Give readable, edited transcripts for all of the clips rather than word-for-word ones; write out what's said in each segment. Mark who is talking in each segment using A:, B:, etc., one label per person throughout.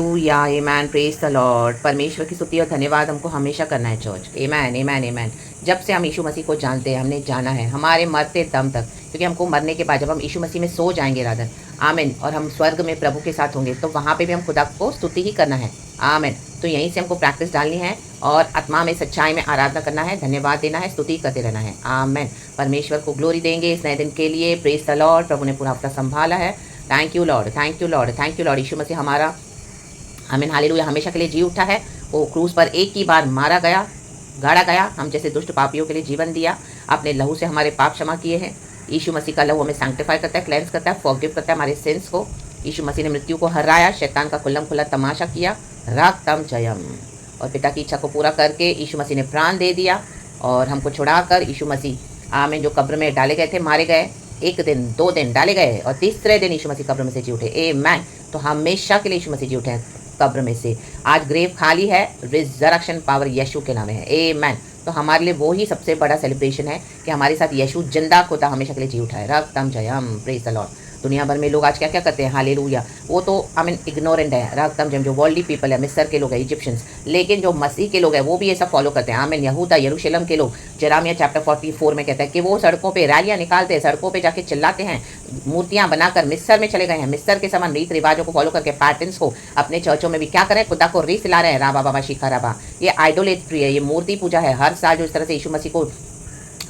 A: Hallelujah, amen, praise the Lord. परमेश्वर की स्तुति और धन्यवाद हमको हमेशा करना है चर्च। आमेन, आमेन, आमेन। जब से हम यीशु मसीह को जानते हैं, हमने जाना है हमारे मरते दम तक, क्योंकि हमको मरने के बाद जब हम यीशु मसीह में सो जाएंगे राधर, आमीन, और हम स्वर्ग में प्रभु के साथ होंगे, तो वहाँ पे भी हम खुदा को स्तुति ही करना है। आमीन। तो यहीं से हमको प्रैक्टिस डालनी है और आत्मा में सच्चाई में आराधना करना है, धन्यवाद देना है, स्तुति करते रहना है। आमीन। परमेश्वर को ग्लोरी देंगे इस नए दिन के लिए। Praise the Lord. प्रभु ने पूरा हफ्ता संभाला है। Thank you lord, thank you lord, thank you lord. यीशु मसीह हमारा, आमीन, हालेलुया, हमेशा के लिए जी उठा है। वो क्रूस पर एक ही बार मारा गया, गाड़ा गया, हम जैसे दुष्ट पापियों के लिए जीवन दिया, अपने लहू से हमारे पाप क्षमा किए हैं। यीशु मसीह का लहू हमें सैंक्टिफाई करता है, क्लेंस करता है, फॉरगिव करता है हमारे सिंस को। यीशु मसीह ने मृत्यु को हराया, शैतान का खुल्लम खुल्ला तमाशा किया, रागतम जयम। और पिता की इच्छा को पूरा करके यीशु मसीह ने प्राण दे दिया और हमको छुड़ाकर यीशु मसीह, आमीन, जो कब्र में डाले गए थे, मारे गए, एक दिन 2 दिन डाले गए और तीसरे दिन यीशु मसीह कब्र में से जी उठे। आमीन। तो हमेशा के लिए यीशु मसीह जी उठे हैं कब्र में से। आज ग्रेव खाली है, रिजरेक्शन पावर यीशु के नाम है। आमीन। तो हमारे लिए वो ही सबसे बड़ा सेलिब्रेशन है कि हमारे साथ यीशु जिंदा खुदा हमेशा के लिए जी उठा है। रक्तम जयम, प्रेज द लॉर्ड। दुनिया भर में लोग आज क्या क्या करते हैं, हालेलुया, वो तो आई मीन इग्नोरेंट है, रक्तम जयम, जो वर्ल्डली पीपल है, मिस्र के लोग हैं, इजिप्शियंस। लेकिन जो मसीह के लोग हैं वो भी ये सब फॉलो करते हैं। आमीन। यहूदा यरूशलेम के लोग, जेरेमिया चैप्टर 44 में कहता है कि वो सड़कों पे रैलियां निकालते हैं, सड़कों पे जाके चिल्लाते हैं, मूर्तियां बनाकर मिस्र में चले गए हैं, मिस्र के समान रीत रिवाजों को फॉलो करके, पैटर्न्स को अपने चर्चों में भी क्या करें, खुदा को रीस ला रहे हैं। राबा बाबा शिखा राबा, ये आइडोलेट्री है, ये मूर्ति पूजा है। हर साल जो इस तरह से यीशु मसीह को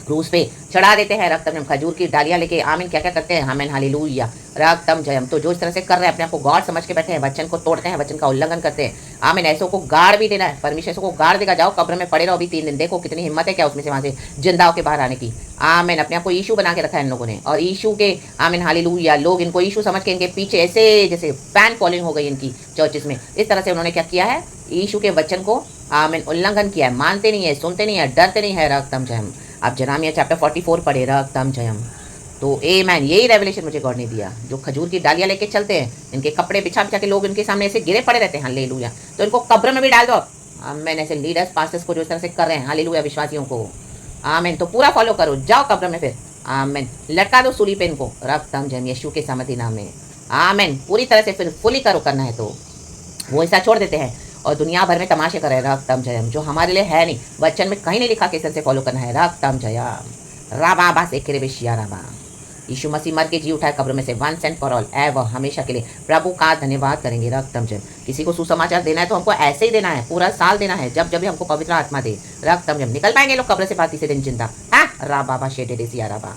A: क्रूस पे चढ़ा देते हैं, रक्तम जयम, खजूर की डालियां लेके, आमीन, क्या क्या करते हैं, आमीन, हालेलुया, रक्तम जयम। तो जो इस तरह से कर रहे हैं, अपने आप को गॉड समझ के बैठे हैं, वचन को तोड़ते हैं, वचन का उल्लंघन करते हैं, आमीन, ऐसों को गाड़ भी देना है। परमेश्वर ऐसों को गाड़ देगा, जाओ कब्र में पड़े रहो अभी 3 दिन, देखो कितनी हिम्मत है क्या उसमें से, वहां से जिंदा होकर बाहर आने की। आमीन। अपने आप को यीशु बना के रखा है इन लोगों ने, और यीशु के, आमीन, हालेलुया, लोग इनको यीशु समझ के इनके पीछे ऐसे जैसे फैन फॉलोइंग हो गई इनकी चर्चेस में। इस तरह से उन्होंने क्या किया है, यीशु के वचन को, आमीन, उल्लंघन किया है, मानते नहीं है, सुनते नहीं है, डरते नहीं है। रक्तम जयम। आप जेरेमिया चैप्टर 44 पढ़े, रक्तम जयम। तो आमीन, यही रेवलेशन मुझे गॉड ने दिया। जो खजूर की डालियां लेके चलते हैं, इनके कपड़े बिछा बिछा के लोग इनके सामने ऐसे गिरे पड़े रहते हैं, हालेलुया, तो इनको कब्र में भी डाल दो। आमीन। ऐसे लीडर्स पास्टर्स को जो इस तरह से कर रहे हैं, हालेलुया, विश्वासियों को, आमीन, तो पूरा फॉलो करो, जाओ कब्र में फिर, आमीन, लटका दो सूली पे इनको, रक्तम जयम, यीशु के सामर्थी नाम में, आमीन। पूरी तरह से फिर फुली करो, करना है तो वो ऐसा छोड़ देते हैं और दुनिया भर में तमाशे कर रहे हैं, रक्तम जयम, जो हमारे लिए है नहीं, वचन में कहीं नहीं लिखा किस तरह से फॉलो करना है, रक्तम जयम, राबा बास एक बेशिया राबा। यीशु मसीह मर के जी उठा है कब्र में से, once and for all, ever, हमेशा के लिए। प्रभु का धन्यवाद करेंगे, रक्तम जयम। किसी को सुसमाचार देना है तो हमको ऐसे ही देना है, पूरा साल देना है, जब जब भी हमको पवित्र आत्मा दे, रक्तम जयम। निकल पाएंगे लोग कब्र से बात तीसरे दिन जिंदा, राबा शेडे देसिया राबा,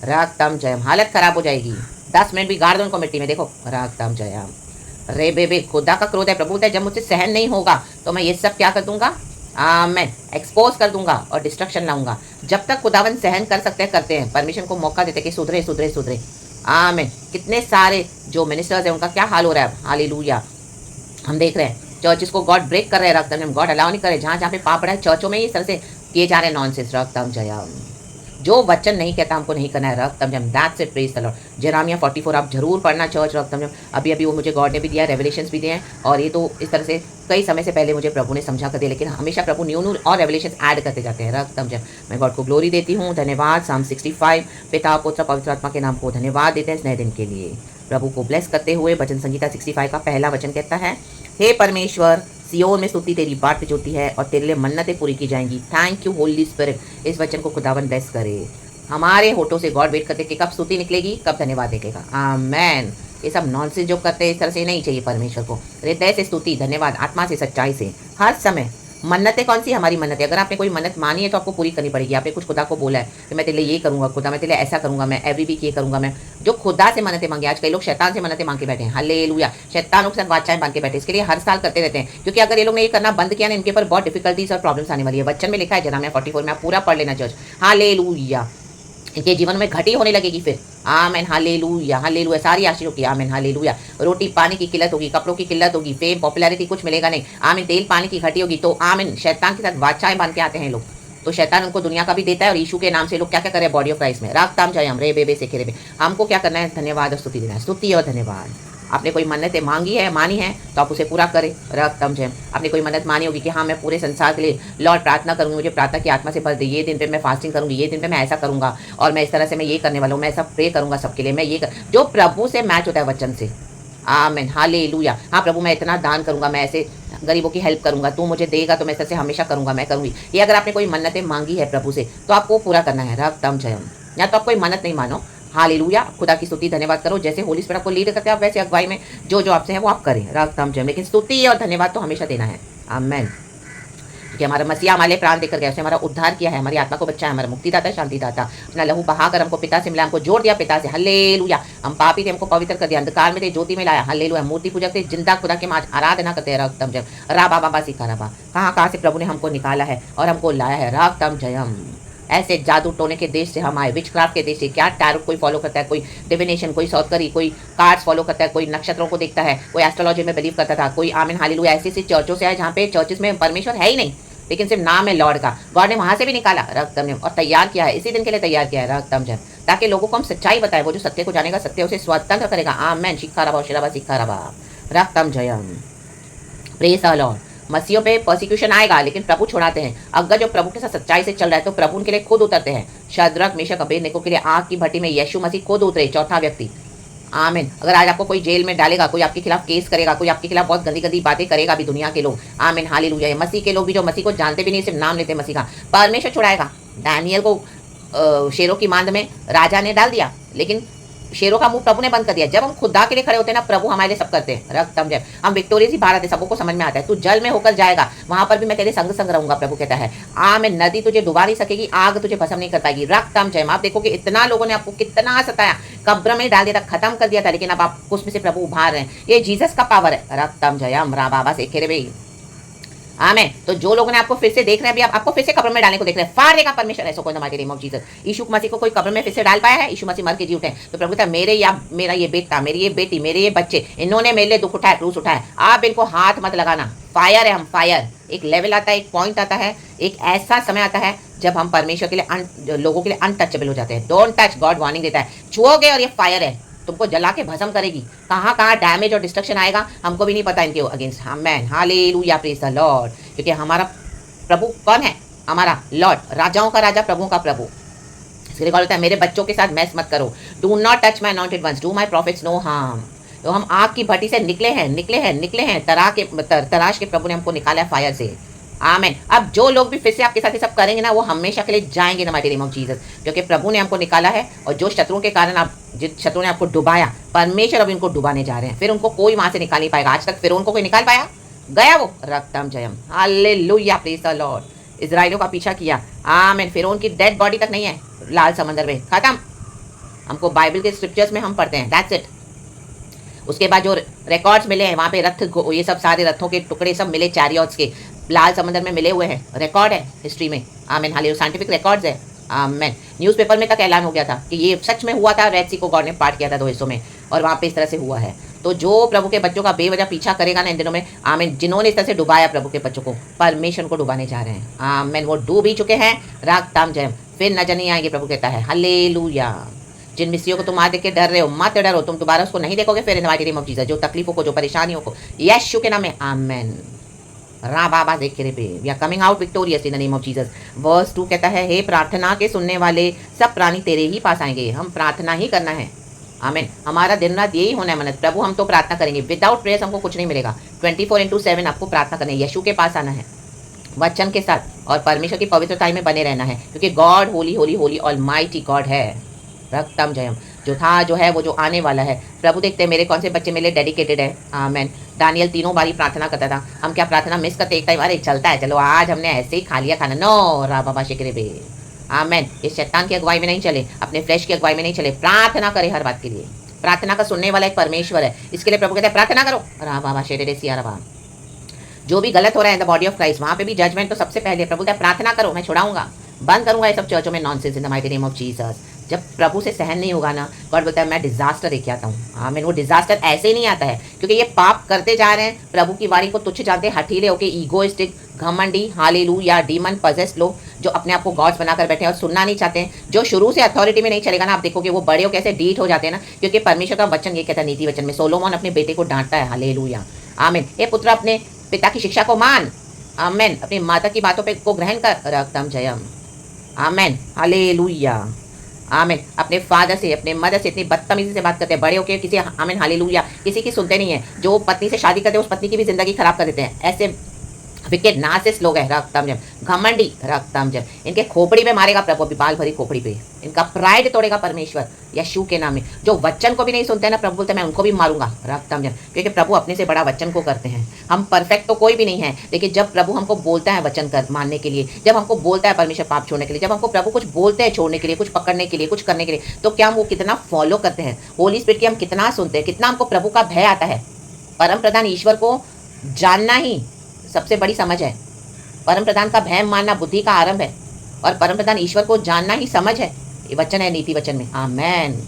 A: रक्तम जयम। हालत खराब हो जाएगी, 10 मिनट भी गाड़ दो उनको मिट्टी में, देखो, रक्तम जयम। रे बेबे, खुदा का क्रोध है, प्रभु है, जब मुझसे सहन नहीं होगा तो मैं ये सब क्या कर दूंगा, मैं एक्सपोज कर दूंगा और डिस्ट्रक्शन लाऊंगा। जब तक खुदावन सहन कर सकते हैं, करते हैं, परमिशन को मौका देते कि सुधरे सुधरे सुधरे। आमीन। कितने सारे जो मिनिस्टर्स हैं उनका क्या हाल हो रहा है, हालेलुया, हम देख रहे हैं। चर्चेस को गॉड ब्रेक कर रहे हैं, रक्तम, गॉड अलाउ नहीं करे, जहाँ जहाँ पे पाप रहा है चर्चों में इस तरह से किए जा रहे हैं नॉनसेंस, रक्तम जयम। जो वचन नहीं कहता हमको नहीं करना है, रक्तम जयम, that's it, praise the lord. Jeremiah 44 आप जरूर पढ़ना चर्च, रक्तम जयम। अभी अभी वो मुझे गॉड ने भी दिया, रेवलेशंस भी दिए हैं, और ये तो इस तरह से कई समय से पहले मुझे प्रभु ने समझा कर दिया, लेकिन हमेशा प्रभु न्यू न्यू और रेवलेशंस ऐड करते जाते हैं, रक्तम जयम। मैं गॉड को ग्लोरी देती हूँ, धन्यवाद। साम 65, पिता पुत्र पवित्र आत्मा के नाम को धन्यवाद देते हैं इस नए दिन के लिए। प्रभु को ब्लेस करते हुए वचन संगीता 65 का पहला वचन कहता है, हे परमेश्वर, सियोन में स्तुति तेरी बाट पे होती है और तेरे लिए मन्नतें पूरी की जाएंगी। Thank you holy spirit. इस वचन को खुदावन ब्लेस करे। हमारे होठों से गॉड वेट करते कि कब स्तुति निकलेगी, कब धन्यवाद देखेगा। आमेन। ये सब नॉनसेंस जो करते हैं इस तरह से नहीं चाहिए परमेश्वर को। हृदय से स्तुति, धन्यवाद, आत्मा से, सच्चाई से, हर समय। मन्नतें कौन सी, हमारी मन्नतें। अगर आपने कोई मन्नत मानी है तो आपको पूरी करनी पड़ेगी। आपने कुछ खुदा को बोला है कि मैं तेरे लिए ये करूंगा, खुदा मैं तेरे लिए ऐसा करूंगा, मैं एवरी वीक ये करूंगा, मैं जो खुदा से मन्नतें मांगे। आज कई लोग शैतान से मन्नतें मांग के बैठे हैं, हालेलुया, शैतानों के साथ वाचाएं बांध के बैठे, इसके लिए हर साल करते रहते हैं, क्योंकि अगर ये लोग ने ये करना बंद किया ना, इनके ऊपर बहुत डिफिकल्टीज और प्रॉब्लम्स आने वाली है। वचन में लिखा है जेरेमिया 44 में, आप पूरा पढ़ लेना चर्च, हालेलुया। इनके जीवन में घटी होने लगेगी फिर, आमेन, हालेलुया, हालेलुया। सारी आशीषों की, आमेन, हालेलुया। रोटी पानी की किल्लत होगी, कपड़ों की किल्लत होगी, फेम पॉपुलैरिटी कुछ मिलेगा नहीं, आमीन। तेल पानी की घटी होगी, तो आमीन। शैतान के साथ वाचाएं बांध के आते हैं लोग, तो शैतान उनको दुनिया का भी देता है, और यीशु के नाम से लोग क्या क्या करें बॉडी ऑफ क्राइस्ट में, रागताम जयम, रे बेबे से खेरे। हमको क्या करना है, धन्यवाद और स्तुति देना है, स्तुति और धन्यवाद। आपने कोई मन्नतें मांगी है, मानी है, तो आप उसे पूरा करें, रक्तम जयम। आपने कोई मन्नत मानी होगी कि हाँ मैं पूरे संसार के लिए लॉर्ड प्रार्थना करूंगी, मुझे प्रार्थना की आत्मा से भर दे, ये दिन पे मैं फास्टिंग करूंगी, ये दिन पे मैं ऐसा करूंगा, और मैं इस तरह से मैं ये करने वाला हूँ, मैं ऐसा प्रे करूंगा सबके लिए, मैं ये जो प्रभु से मैच होता है वचन से, आमेन, हालेलुया। हाँ प्रभु, मैं इतना दान करूँगा, मैं ऐसे गरीबों की हेल्प करूँगा, तू मुझे देगा तो मैं ऐसे हमेशा करूँगा, मैं करूँगी। ये अगर आपने कोई मन्नतें मांगी है प्रभु से तो आपको पूरा करना है। रब तम जयम। या तो आप कोई मन्नत नहीं मानो, हालेलुया, खुदा की स्तुति धन्यवाद करो, जैसे होली स्पिरिट आपको लीड करते हैं आप वैसे अगुवाई में जो जो आपसे है वो आप करें। रब तम जयम। लेकिन स्तुति और धन्यवाद तो हमेशा देना है। आमेन। क्योंकि हमारा मसीहा हमारे प्राण देकर गया, उसने हमारा उद्धार किया है, हमारी आत्मा को बचाया, हमारा मुक्तिदाता, शांतिदाता, अपना लहू बहाकर हमको पिता से मिला, हमको जोड़ दिया पिता से। हल्लेलुया। हम पापी थे, हमको पवित्र कर दिया, अंधकार में थे, ज्योति में लाया। हल्लेलुया। मूर्ति पूजक थे, जिंदा खुदा के माज आराधना करते हैं। रक्तम जयम। राबा बाबा सिखा रबा। कहाँ कहाँ से प्रभु ने हमको निकाला है और हमको लाया है। रक्तम जयम। ऐसे जादू टोने के देश से हम आए, विच क्राफ्ट के देश से। क्या टैरोट कोई फॉलो करता है, कोई डिविनेशन, कोई सौतकरी, कोई कार्ड्स फॉलो करता है, कोई नक्षत्रों को देखता है, कोई एस्ट्रोलॉजी में बिलीव करता था, कोई आमीन हालेलुया ऐसी ऐसी चर्चों से आए जहाँ पे चर्चेस में परमेश्वर है ही नहीं, लेकिन सिर्फ नाम है लॉर्ड का। गॉड ने वहां से भी निकाला रक्तम जयम और तैयार किया है, इसी दिन के लिए तैयार किया है रक्तम जयम, ताकि लोगों को हम सच्चाई बताए। वो जो सत्य को जानेगा सत्य उसे स्वतंत्र करेगा। आमेन। शिखा रबा शिराबा सिखा रबा। रक्तम जयम। Praise the lord. मसीहों पे परसिक्यूशन आएगा लेकिन प्रभु छुड़ाते हैं। अगर जो प्रभु के साथ सच्चाई से चल रहा है तो प्रभु उनके लिए खुद उतरते हैं। शद्रक मेशक अबेदनगो के लिए आग की भट्टी में यीशु मसीह खुद उतरे, चौथा व्यक्ति। आमीन। अगर आज आपको कोई जेल में डालेगा, कोई आपके खिलाफ केस करेगा, कोई आपके खिलाफ बहुत गंदी गंदी बातें करेगा भी दुनिया के लोग, आमीन हालेलुया, मसीह के लोग भी जो मसीह को जानते भी नहीं, सिर्फ नाम लेते मसीह का, परमेश्वर छुड़ाएगा। दानियल को शेरों की मांद में राजा ने डाल दिया, लेकिन शेरों का मुंह प्रभु ने बंद कर दिया। जब हम खुदा के लिए खड़े होते हैं ना, प्रभु हमारे लिए सब करते हैं। रक्तम जय। हम विक्टोरियस ही भारत है, सबको समझ में आता है। तू जल में होकर जाएगा, वहां पर भी मैं तेरे संग संग रहूंगा, प्रभु कहता है। मैं नदी तुझे डुबा नहीं सकेगी, आग तुझे भस्म नहीं कर पाएगी। रक्तम जय। आप देखो कि इतना लोगों ने आपको कितना सताया, कब्र में डाल दिया था, खत्म कर दिया था, लेकिन अब आप उसमें से प्रभु उभार रहे हैं। ये जीसस का पावर है। रक्तम जय। रा बाबा से खेरे भाई। आमेन। तो जो लोगों ने आपको फिर से देख रहे हैं, अभी आपको फिर से कब्र में डालने को देख रहे हैं, फाड़ देगा परमेश्वर ऐसा कोई माइटी नेम ऑफ जीसस। यीशु मसीह को कोई कब्र में फिर से डाल पाया है? यीशु मसीह मर के जी उठे। तो प्रभु कहता मेरे या मेरा ये बेटा, मेरी ये बेटी, मेरे ये बच्चे, इन्होंने मेरे लिए दुख उठाया, क्रूस उठाया। आप इनको हाथ मत लगाना। फायर है हम, फायर। एक लेवल आता है, एक पॉइंट आता है, एक ऐसा समय आता है जब हम परमेश्वर के लिए लोगों के लिए अनटचेबल हो जाते हैं। Don't touch. गॉड वार्निंग देता है, छुओगे और ये फायर है, तुमको जला के भस्म करेगी। कहाँ कहाँ डैमेज और डिस्ट्रक्शन आएगा हमको भी नहीं पता इनके against. Amen hallelujah, praise the Lord. क्योंकि हमारा प्रभु कौन है? हमारा लॉर्ड, राजाओं का राजा, प्रभुओं का प्रभु। इसलिए कहा होता है मेरे बच्चों के साथ मैस मत करो। Do not touch my anointed ones, do my prophets no harm. तो हम आग की भट्टी से निकले हैं। तराश के प्रभु ने हमको निकाला है फायर से। आमेन। अब जो लोग भी फिर से आपके साथ ये सब करेंगे ना, वो हमेशा के लिए जाएंगे ना माइटी नेम ऑफ जीसस, क्योंकि प्रभु ने हमको निकाला है। और जो शत्रुओं के कारण आप, जिन शत्रुओं ने आपको डुबाया, परमेश्वर अब इनको डुबाने जा रहे हैं। फिर उनको कोई वहां से निकाल नहीं पाएगा। आज तक फिर उनको कोई निकाल पाया? गया वो। रक्तम जयम। Hallelujah, praise the lord. इजराइलियों का पीछा किया। आमेन। फिर उनकी डेड बॉडी तक नहीं है लाल समंदर में, खत्म। हमको बाइबल के स्क्रिप्चर्स में हम पढ़ते हैं, दैट्स इट। उसके बाद जो रिकॉर्ड्स मिले हैं वहाँ पे रथ, ये सब सारे रथों के टुकड़े सब मिले, चैरियट्स के, लाल समंदर में मिले हुए हैं। रिकॉर्ड है हिस्ट्री में। आमेन हालेलुया, साइंटिफिक रिकॉर्ड्स है। आमेन। न्यूज़पेपर में तक ऐलान हो गया था कि ये सच में हुआ था। रेड सी को गॉड ने पार्ट किया था 2 हिस्सों में, और वहाँ पे इस तरह से हुआ है। तो जो प्रभु के बच्चों का बेवजह पीछा करेगा ना इन दिनों में, आमेन, जिन्होंने इस तरह से डुबाया प्रभु के बच्चों को, परमेश्वर को डुबाने जा रहे हैं। आमेन। वो डूब ही चुके हैं। राग ताम जयम। फिर नजर नहीं आएंगे, प्रभु कहता है। हालेलुया। जिन मिस्रियों को तुम आज देख के डर रहे हो, मत डरो, तुम दोबारा उसको नहीं देखोगे फिर इन माइटी नेम ऑफ जीसस। जो तकलीफों को, जो परेशानियों को, यीशु के नाम में, आमेन। रा बाबा देख के पे we are coming out victorious in the name of Jesus. Verse 2 कहता है, हे प्रार्थना के सुनने वाले सब प्राणी तेरे ही पास आएंगे। हम प्रार्थना ही करना है। आमीन। हमारा दिन रात यही होना है मन्नत, प्रभु हम तो प्रार्थना करेंगे। विदाउट प्रेयर्स हमको कुछ नहीं मिलेगा। 24/7 आपको प्रार्थना करना है, यीशु के पास आना है वचन के साथ, और परमेश्वर की पवित्रता में बने रहना है, क्योंकि God Holi Holi Holi almighty God है। रक्तम जयम। जो था, जो है, वो जो आने वाला है। प्रभु देखते हैं मेरे कौन से बच्चे मेरे डेडिकेटेड है। आमेन। दानियल 3 बारी प्रार्थना करता था। हम क्या प्रार्थना मिस करते? एक टाइम अरे चलता है, चलो आज हमने ऐसे ही खा लिया खाना। नो, रा बाबा शिकरे बे। आमेन। ये शैतान की अगुवाई में नहीं चले, अपने फ्लैश की अगुवाई में नहीं चले। प्रार्थना करे हर बात के लिए। प्रार्थना का सुनने वाला एक परमेश्वर है, इसके लिए प्रभु कहते हैं प्रार्थना करो। रा बाबा शेरे सिया रबा। जो भी गलत हो रहा है in the body of Christ, वहाँ पे भी जजमेंट तो सबसे पहले प्रभु कहता है प्रार्थना करो, मैं छुड़ाऊंगा, बंद करूंगा ये सब चर्चों में nonsense in the mighty name of Jesus. जब प्रभु से सहन नहीं होगा ना, गॉड बोलता है मैं डिजास्टर लेके आता हूँ। आमीन। वो डिजास्टर ऐसे ही नहीं आता है, क्योंकि ये पाप करते जा रहे हैं, प्रभु की वाणी को तुच्छ जानते, हठीले होके, ईगोइस्टिक, घमंडी, हालेलुया, डीमन पजेस्ट लोग जो अपने आप को गॉड्स बनाकर बैठे हैं और सुनना नहीं चाहते हैं। जो शुरू से अथॉरिटी में नहीं चलेगा ना, आप देखोगे वो बड़े हो कैसे डीट हो जाते हैं ना, क्योंकि परमेश्वर का वचन ये कहता है नीति वचन में, सोलोमन अपने बेटे को डांटता है। हालेलुया। आमीन। ये पुत्र अपने पिता की शिक्षा को मान। आमीन। अपनी माता की बातों पे को ग्रहण कर। रक्तम जयम। आमीन हालेलुया। आमीन। अपने फादर से, अपने मदर से इतनी बदतमीजी से बात करते हैं, बड़े होकर किसी, आमीन हालेलुया, किसी की सुनते नहीं है। जो पत्नी से शादी करते हैं उस पत्नी की भी जिंदगी खराब कर देते हैं। ऐसे विकेट नासिस लोग हैं, रक्तम जम घमंडी, रक्तम जम इनके खोपड़ी पे मारेगा प्रभु, अभी बाल भरी खोपड़ी पे इनका प्राइड तोड़ेगा परमेश्वर यीशु के नाम में। जो वचन को भी नहीं सुनते हैं ना, प्रभु बोलते हैं मैं उनको भी मारूंगा, रक्तम जम, क्योंकि प्रभु अपने से बड़ा वचन को करते हैं। हम परफेक्ट तो कोई भी नहीं है, लेकिन जब प्रभु हमको बोलता है वचन कर मानने के लिए, जब हमको बोलता है परमेश्वर पाप छोड़ने के लिए, जब हमको प्रभु कुछ बोलते हैं छोड़ने के लिए, कुछ पकड़ने के लिए, कुछ करने के लिए, तो क्या हम वो कितना फॉलो करते हैं। होली स्पिरिट की हम कितना सुनते हैं, कितना हमको प्रभु का भय आता है। परम प्रधान ईश्वर को जानना ही सबसे बड़ी समझ है। परम प्रधान का भय मानना बुद्धि का आरंभ है, और परम प्रधान ईश्वर को जानना ही समझ है। ये वचन है नीति वचन में, आमेन।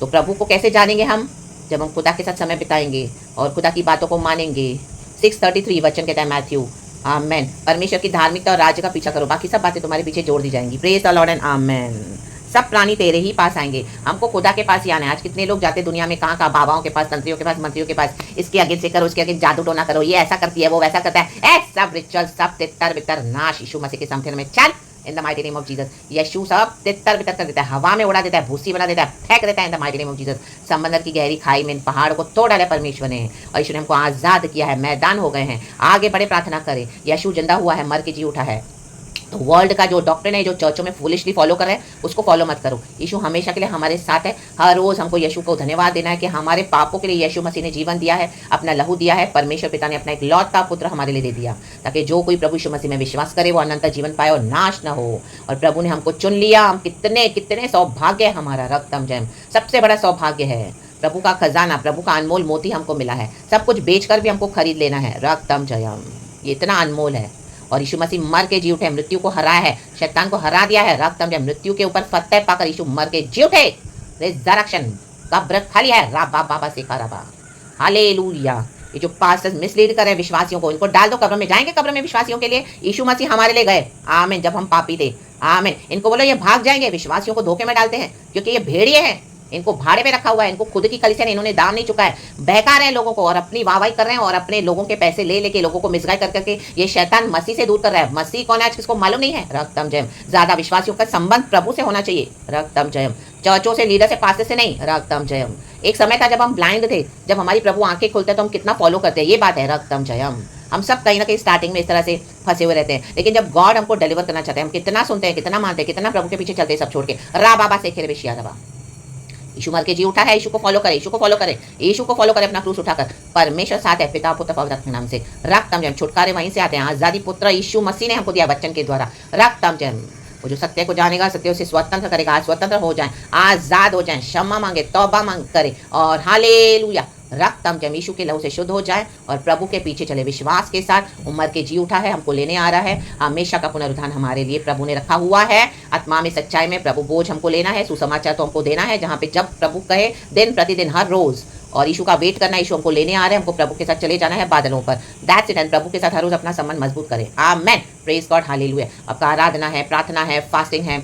A: तो प्रभु को कैसे जानेंगे हम? जब हम खुदा के साथ समय बिताएंगे और खुदा की बातों को मानेंगे। 6:33 वचन कहता है मैथ्यू, आमेन। परमेश्वर की धार्मिकता और राज्य का पीछा करो, बाकी सब बातें तुम्हारे पीछे जोड़ दी जाएंगी। प्रेज द लॉर्ड एंड आमेन। सब प्राणी तेरे ही पास आएंगे, हमको खुदा के पास ही आना है। आज कितने लोग जाते दुनिया में कहाँ बाबाओं के पास, तंत्रियों के पास, मंत्रियों के पास, इसके आगे से करो, उसके आगे जादू टोना करो, ये ऐसा करती है, वो वैसा करता है। सब रिचुअल, सब तितर बितर नाश यीशु मसीह के सामने में चल, in the mighty name of Jesus. यीशु सब तितर बितर कर देता है, हवा में उड़ा देता है, भूसी बना देता है, फेंक देता है, इन the mighty name of Jesus. समंदर की गहरी खाई में इन पहाड़ को तोड़ डाला परमेश्वर ने, और यीशु ने हमको आजाद किया है, मैदान हो गए हैं। आगे बड़े, प्रार्थना करें। यीशु जिंदा हुआ है, मर के जी उठा है। तो वर्ल्ड का जो डॉक्ट्रिन है, जो चर्चों में फूलिशली फॉलो कर रहे हैं, उसको फॉलो मत करो। यीशु हमेशा के लिए हमारे साथ है। हर रोज हमको यीशु को धन्यवाद देना है कि हमारे पापों के लिए यीशु मसीह ने जीवन दिया है, अपना लहू दिया है। परमेश्वर पिता ने अपना एक लौता पुत्र हमारे लिए दे दिया, ताकि जो कोई प्रभु यीशु मसीह में विश्वास करे वो अनंत जीवन पाए और नाश न हो। और प्रभु ने हमको चुन लिया। हम कितने कितने सौभाग्य है हमारा, रक्तम जयम सबसे बड़ा सौभाग्य है। प्रभु का खजाना, प्रभु का अनमोल मोती हमको मिला है। सब कुछ बेचकर भी हमको खरीद लेना है, रक्तम जयम। ये इतना अनमोल है। और यीशु मसीह मर के जी उठे, मृत्यु को हराया है, शैतान को हरा दिया है, रक्तम जयम। मृत्यु के ऊपर फतेह पाकर यीशु मर के जी उठे, रिजरेक्शन, कब्र खाली है, राबा बाबा से कराबा, हालेलुया। ये जो पास्टर्स मिसलीड कर रहे हैं विश्वासियों को, इनको डाल दो कब्र में, जाएंगे कब्र में विश्वासियों के लिए। यीशु मसीह हमारे लिए गए, आमीन, जब हम पापी थे, आमीन। इनको बोलो ये भाग जाएंगे, विश्वासियों को धोखे में डालते हैं, क्योंकि ये भेड़िए हैं। इनको भाड़े पे रखा हुआ है, इनको खुद की कलीसिया ने इन्होंने दाम नहीं चुका है, बहका रहे हैं लोगों को और अपनी वाहवाही कर रहे हैं और अपने लोगों के पैसे ले लेके लोगों को मिसगाइड कर करके ये शैतान मसीह से दूर कर रहा है। मसीह कौन है आज किसको मालूम नहीं है, रक्तम जयम। ज्यादा विश्वासियों का संबंध प्रभु से होना चाहिए, रक्तम जयम। चर्चों से, लीडर से, पास्टर से नहीं, रक्तम जयम। एक समय था जब हम ब्लाइंड थे, जब हमारी प्रभु आंखें खुलते तो हम कितना फॉलो करते हैं, ये बात है, रक्तम जयम। हम सब कहीं ना कहीं स्टार्टिंग में इस तरह से फंसे हुए रहते हैं, लेकिन जब गॉड हमको डिलीवर करना चाहते हैं, हम कितना सुनते हैं, कितना मानते हैं, कितना प्रभु के पीछे चलते हैं, सब छोड़ के रा बाबा से खेरे बेशिया रबा। यीशु मर के जी उठा है, यीशु को फॉलो करे, यीशु को फॉलो करे, यीशु को फॉलो करे, अपना क्रूस उठाकर। परमेश्वर साथ है, पिता पुत्र पवित्र आत्मा के नाम से, रक्तम जयम। छुटकारे वहीं से आते हैं, आजादी पुत्र यीशु मसीह ने हमको दिया वचन के द्वारा, रक्तम जयम। वो जो सत्य को जानेगा सत्य से स्वतंत्र करेगा, आज स्वतंत्र हो जाए, आजाद हो जाए, क्षमा मांगे, तौबा मांग करे, और हालेलुया, रक्तम जयम। यीशु के लहू से शुद्ध हो जाए और प्रभु के पीछे चले विश्वास के साथ। उम्र के जी उठा है, हमको लेने आ रहा है, हमेशा का पुनरुत्थान हमारे लिए प्रभु ने रखा हुआ है। आत्मा में, सच्चाई में प्रभु बोझ हमको लेना है, सुसमाचार तो हमको देना है, जहाँ पे जब प्रभु कहे दिन प्रतिदिन हर रोज, और यीशु का वेट करना, यीशु हमको लेने आ रहे हैं, हमको प्रभु के साथ चले जाना है बादलों पर। That's it. एंड प्रभु के साथ हर रोज अपना संबंध मजबूत करें, आमेन। Praise God, hallelujah. आपका आराधना है, प्रार्थना है, फास्टिंग है,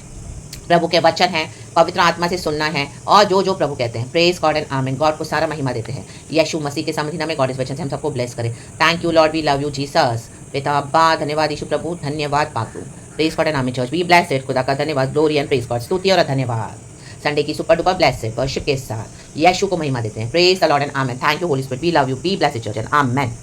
A: प्रभु के वचन है, पवित्र आत्मा से सुनना है, और जो जो प्रभु कहते हैं। प्रेज गॉड एंड आमीन। गॉड को सारा महिमा देते हैं यीशु मसीह के सामर्थ्य में। गॉड इस वचन से हम सबको ब्लेस करें। Thank you lord, we love you Jesus. पिता अब्बा, धन्यवाद यीशु प्रभु, धन्यवाद पाकू। Praise God and amen church, we bless it. खुदा का धन्यवाद, ग्लोरी एंड प्रेज गॉड, स्तुति और धन्यवाद। संडे की सुपर डुपर ब्लेस वर्शिप के साथ यीशु को महिमा देते हैं। Praise the lord and amen. Thank you holy spirit, we love you, be blessed church and आमीन।